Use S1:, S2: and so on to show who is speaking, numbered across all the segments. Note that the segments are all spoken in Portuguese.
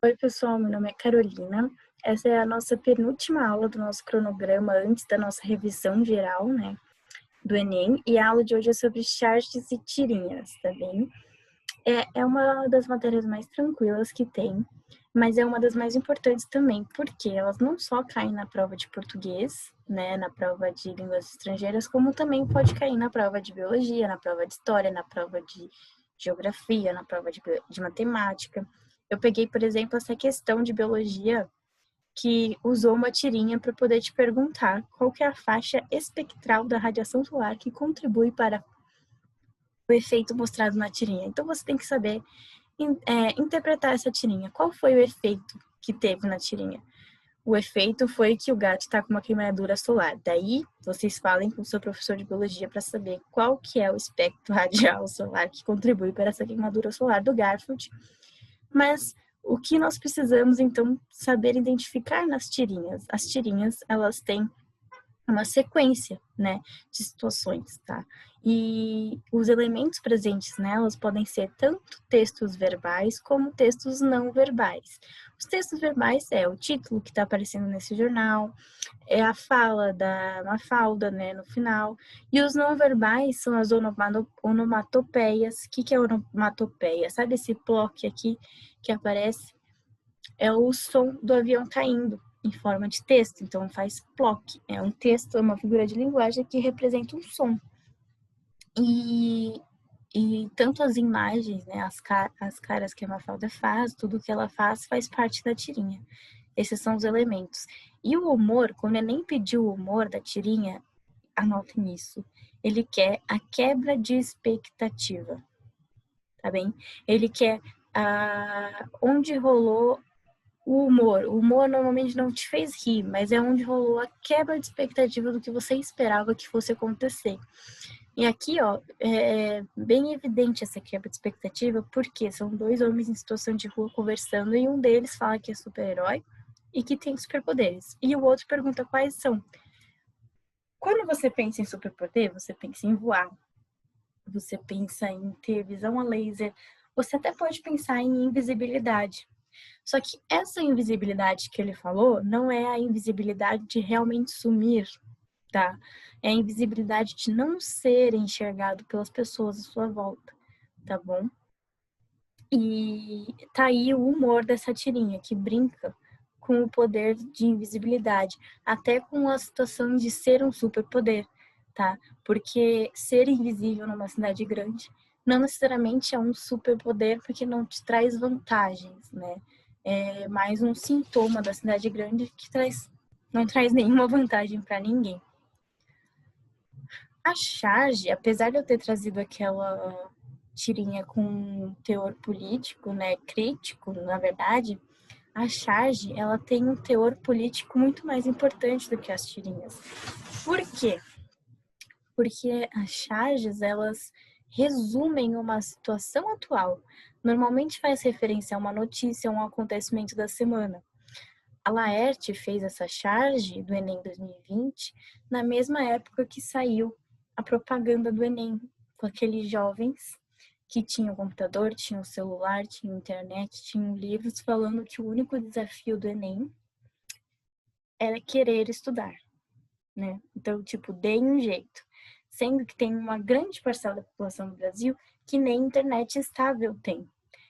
S1: Oi, pessoal, meu nome é Carolina. Essa é a nossa penúltima aula do nosso cronograma antes da nossa revisão geral, né, do Enem. E a aula de hoje é sobre charges e tirinhas, tá bem? É uma das matérias mais tranquilas que tem, mas é uma das mais importantes também, porque elas não só caem na prova de português, né, na prova de línguas estrangeiras, como também pode cair na prova de biologia, na prova de história, na prova de geografia, na prova de matemática. Eu peguei, por exemplo, essa questão de biologia que usou uma tirinha para poder te perguntar qual que é a faixa espectral da radiação solar que contribui para o efeito mostrado na tirinha. Então você tem que saber interpretar essa tirinha. Qual foi o efeito que teve na tirinha? O efeito foi que o gato está com uma queimadura solar. Daí, vocês falem com o seu professor de biologia para saber qual que é o espectro radial solar que contribui para essa queimadura solar do Garfield. Mas o que nós precisamos, então, saber identificar nas tirinhas? As tirinhas, elas têm uma sequência, né, de situações, tá? E os elementos presentes nelas podem ser tanto textos verbais como textos não verbais. Os textos verbais é o título que está aparecendo nesse jornal, é a fala da Mafalda, né, no final, e os não verbais são as onomatopeias. O que é onomatopeia? Sabe esse bloco aqui que aparece? É o som do avião caindo em forma de texto, então faz ploc. É um texto, é uma figura de linguagem que representa um som. E tanto as imagens, né, as caras que a Mafalda faz, tudo que ela faz parte da tirinha. Esses são os elementos. E o humor, quando ele nem pediu o humor da tirinha, anotem isso. Ele quer a quebra de expectativa, tá bem? Ele quer onde rolou o humor. O humor normalmente não te fez rir, mas é onde rolou a quebra de expectativa do que você esperava que fosse acontecer. E aqui, ó, é bem evidente essa quebra de expectativa, porque são dois homens em situação de rua conversando e um deles fala que é super-herói e que tem superpoderes. E o outro pergunta quais são. Quando você pensa em superpoder, você pensa em voar, você pensa em ter visão a laser, você até pode pensar em invisibilidade. Só que essa invisibilidade que ele falou não é a invisibilidade de realmente sumir, tá? É a invisibilidade de não ser enxergado pelas pessoas à sua volta, tá bom? E tá aí o humor dessa tirinha, que brinca com o poder de invisibilidade, até com a situação de ser um superpoder, tá? Porque ser invisível numa cidade grande não necessariamente é um superpoder, porque não te traz vantagens, né? É mais um sintoma da cidade grande que não traz nenhuma vantagem para ninguém. A charge, apesar de eu ter trazido aquela tirinha com teor político, né, crítico, na verdade, a charge, ela tem um teor político muito mais importante do que as tirinhas. Por quê? Porque as charges, elas resumem uma situação atual. Normalmente faz referência a uma notícia, a um acontecimento da semana. A Laerte fez essa charge do Enem 2020 na mesma época que saiu a propaganda do Enem, com aqueles jovens que tinham computador, tinham celular, tinham internet, tinham livros, falando que o único desafio do Enem era querer estudar, né? Então, tipo, deem um jeito. Sendo que tem uma grande parcela da população do Brasil que nem internet estável tem.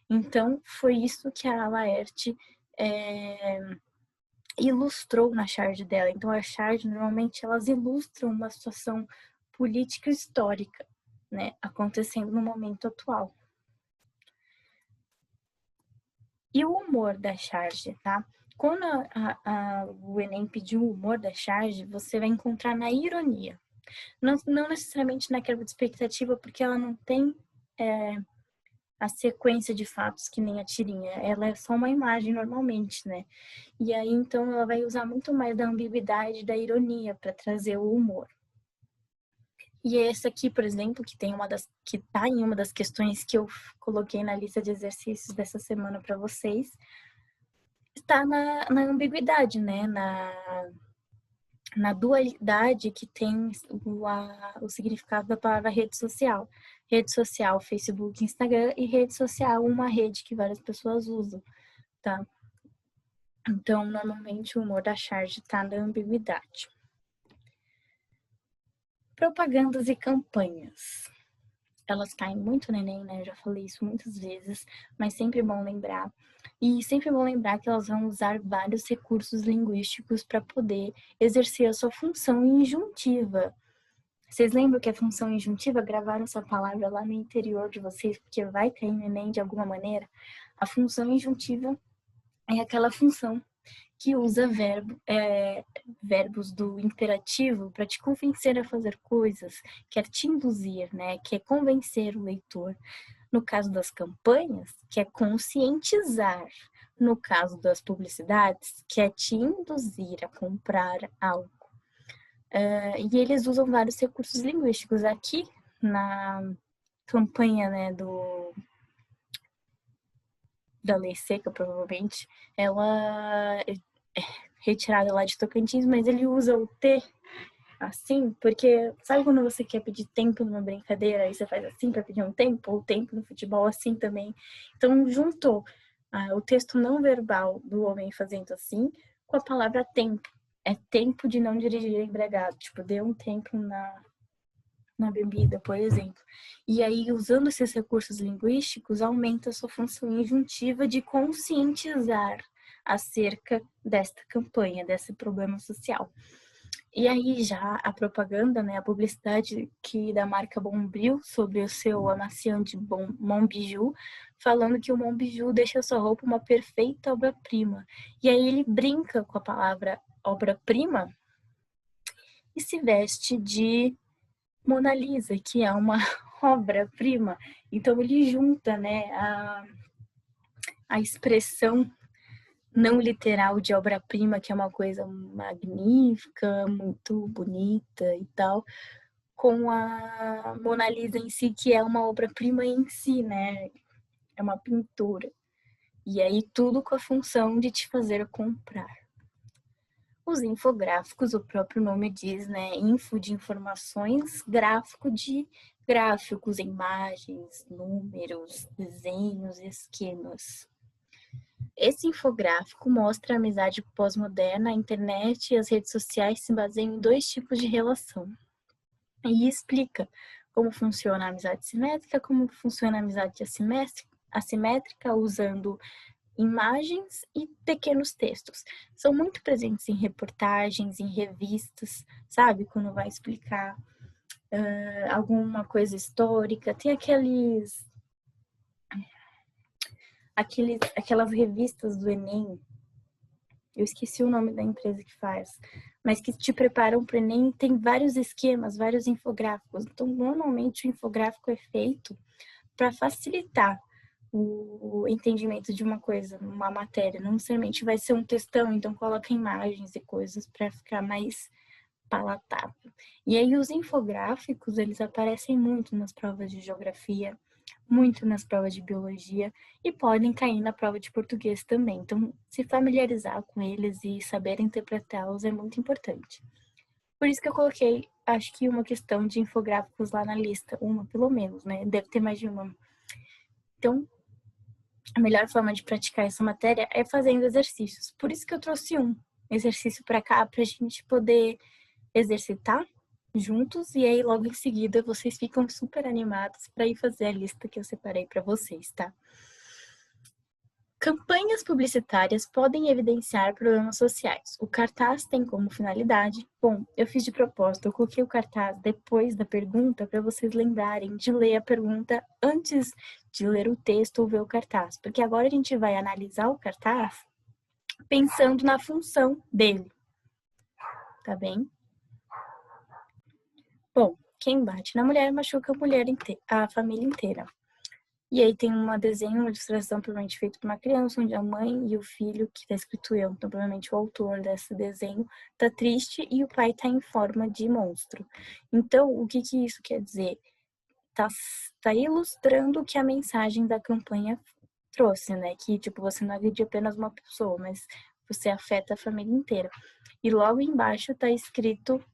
S1: Então, foi isso que a Laerte ilustrou na charge dela. Então, a charge, normalmente, elas ilustram uma situação política histórica, né, acontecendo no momento atual. E o humor da charge, tá? Quando o Enem pediu o humor da charge, você vai encontrar na ironia. Não necessariamente na quebra de expectativa, porque ela não tem a sequência de fatos que nem a tirinha. Ela é só uma imagem normalmente, né? E aí, então, ela vai usar muito mais da ambiguidade, da ironia para trazer o humor. E essa aqui, por exemplo, que tá em uma das questões que eu coloquei na lista de exercícios dessa semana para vocês, está na ambiguidade, né? Na dualidade que tem o significado da palavra rede social. Rede social, Facebook, Instagram, e rede social, uma rede que várias pessoas usam, tá? Então, normalmente o humor da charge está na ambiguidade. Propagandas e campanhas. Elas caem muito no Enem, né? Eu já falei isso muitas vezes, mas sempre é bom lembrar. E sempre é bom lembrar que elas vão usar vários recursos linguísticos para poder exercer a sua função injuntiva. Vocês lembram que a função injuntiva, gravaram essa palavra lá no interior de vocês, porque vai cair no Enem de alguma maneira? A função injuntiva é aquela função que usa verbos do imperativo para te convencer a fazer coisas, quer te induzir, né? Quer convencer o leitor. No caso das campanhas, quer conscientizar. No caso das publicidades, quer te induzir a comprar algo. E eles usam vários recursos linguísticos. Aqui, na campanha, né, da Lei Seca, provavelmente, ela é retirada lá de Tocantins, mas ele usa o T assim, porque sabe quando você quer pedir tempo numa brincadeira e você faz assim para pedir um tempo, ou tempo no futebol assim também. Então juntou o texto não verbal do homem fazendo assim com a palavra tempo. É tempo de não dirigir embriagado, tipo, dê um tempo na bebida, por exemplo. E aí, usando esses recursos linguísticos, aumenta a sua função injuntiva de conscientizar acerca desta campanha, desse problema social. E aí já a propaganda, né, a publicidade que da marca Bombril sobre o seu amaciante Monbiju, falando que o Monbiju deixa a sua roupa uma perfeita obra-prima. E aí ele brinca com a palavra obra-prima e se veste de Mona Lisa, que é uma obra-prima. Então ele junta, né, a expressão não literal de obra-prima, que é uma coisa magnífica, muito bonita e tal, com a Mona Lisa em si, que é uma obra-prima em si, né? É uma pintura. E aí tudo com a função de te fazer comprar. Os infográficos, o próprio nome diz, né? Info de informações, gráfico de gráficos, imagens, números, desenhos, esquemas. Esse infográfico mostra a amizade pós-moderna, a internet e as redes sociais se baseiam em dois tipos de relação. E explica como funciona a amizade simétrica, como funciona a amizade assimétrica, usando imagens e pequenos textos. São muito presentes em reportagens, em revistas, sabe? Quando vai explicar alguma coisa histórica. Tem aquelas revistas do Enem, eu esqueci o nome da empresa que faz, mas que te preparam para o Enem, tem vários esquemas, vários infográficos. Então, normalmente o infográfico é feito para facilitar o entendimento de uma coisa, uma matéria. Não necessariamente vai ser um textão, então coloca imagens e coisas para ficar mais palatável. E aí os infográficos, eles aparecem muito nas provas de geografia, muito nas provas de biologia e podem cair na prova de português também. Então, se familiarizar com eles e saber interpretá-los é muito importante. Por isso que eu coloquei, acho que uma questão de infográficos lá na lista, uma pelo menos, né? Deve ter mais de uma. Então, a melhor forma de praticar essa matéria é fazendo exercícios. Por isso que eu trouxe um exercício para cá, para a gente poder exercitar juntos e aí logo em seguida vocês ficam super animados para ir fazer a lista que eu separei para vocês, tá? Campanhas publicitárias podem evidenciar problemas sociais. O cartaz tem como finalidade... Bom, eu fiz de propósito, eu coloquei o cartaz depois da pergunta para vocês lembrarem de ler a pergunta antes de ler o texto ou ver o cartaz, porque agora a gente vai analisar o cartaz pensando na função dele, tá bem? Bom, quem bate na mulher machuca a família inteira. E aí tem um desenho, uma ilustração provavelmente feita por uma criança, onde a mãe e o filho, que está escrito eu, então provavelmente o autor desse desenho, tá triste e o pai tá em forma de monstro. Então, o que isso quer dizer? Tá ilustrando o que a mensagem da campanha trouxe, né? Que, tipo, você não agride apenas uma pessoa, mas você afeta a família inteira. E logo embaixo tá escrito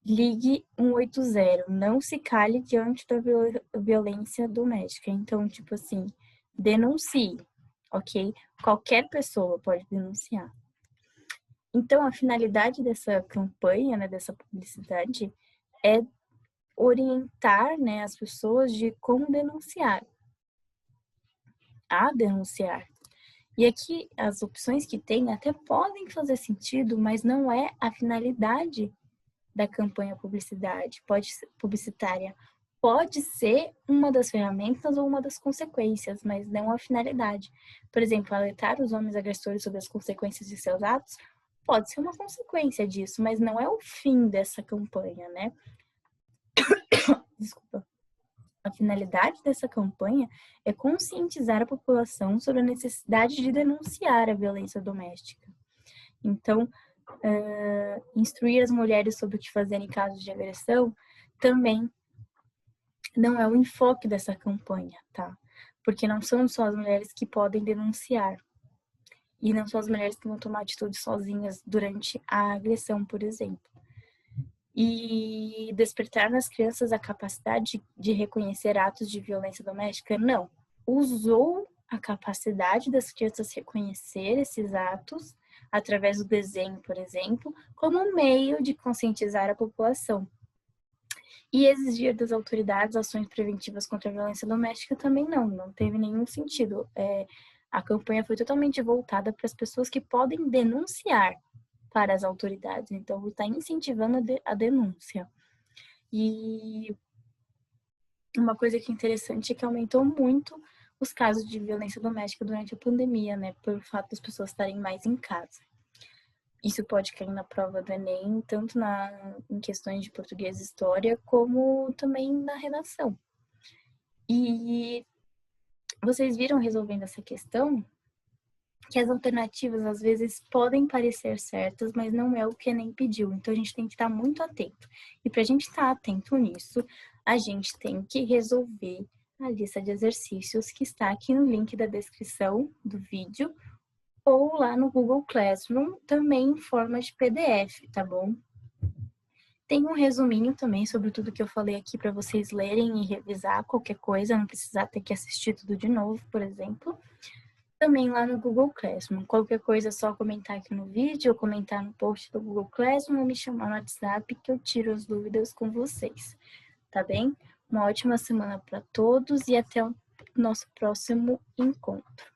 S1: ligue 180, não se cale diante da violência doméstica. Então, tipo assim, denuncie. ok? Qualquer pessoa pode denunciar. Então, a finalidade dessa campanha, né, dessa publicidade, é orientar, né, as pessoas de como denunciar, a denunciar. E aqui, as opções que tem até podem fazer sentido, mas não é a finalidade da campanha publicitária. Pode ser uma das ferramentas ou uma das consequências, mas não a finalidade. Por exemplo, alertar os homens agressores sobre as consequências de seus atos pode ser uma consequência disso, mas não é o fim dessa campanha, né? Desculpa. A finalidade dessa campanha é conscientizar a população sobre a necessidade de denunciar a violência doméstica. Então, instruir as mulheres sobre o que fazer em casos de agressão também não é o enfoque dessa campanha, tá? Porque não são só as mulheres que podem denunciar. E não são as mulheres que vão tomar atitudes sozinhas durante a agressão, por exemplo. E despertar nas crianças a capacidade de reconhecer atos de violência doméstica? Não. Usou a capacidade das crianças reconhecer esses atos através do desenho, por exemplo, como meio de conscientizar a população. E exigir das autoridades ações preventivas contra a violência doméstica também não teve nenhum sentido. A campanha foi totalmente voltada para as pessoas que podem denunciar para as autoridades, então está incentivando a denúncia. E uma coisa que é interessante é que aumentou muito os casos de violência doméstica durante a pandemia, né, pelo fato das pessoas estarem mais em casa. Isso pode cair na prova do Enem, tanto em questões de português e história, como também na redação. E vocês viram, resolvendo essa questão, que as alternativas às vezes podem parecer certas, mas não é o que o Enem pediu. Então a gente tem que estar muito atento. E para a gente estar atento nisso, a gente tem que resolver a lista de exercícios que está aqui no link da descrição do vídeo, ou lá no Google Classroom, também em forma de PDF, tá bom? Tem um resuminho também sobre tudo que eu falei aqui para vocês lerem e revisar qualquer coisa, não precisar ter que assistir tudo de novo, por exemplo. Também lá no Google Classroom. Qualquer coisa é só comentar aqui no vídeo, ou comentar no post do Google Classroom, ou me chamar no WhatsApp que eu tiro as dúvidas com vocês, tá bem? Uma ótima semana para todos e até o nosso próximo encontro.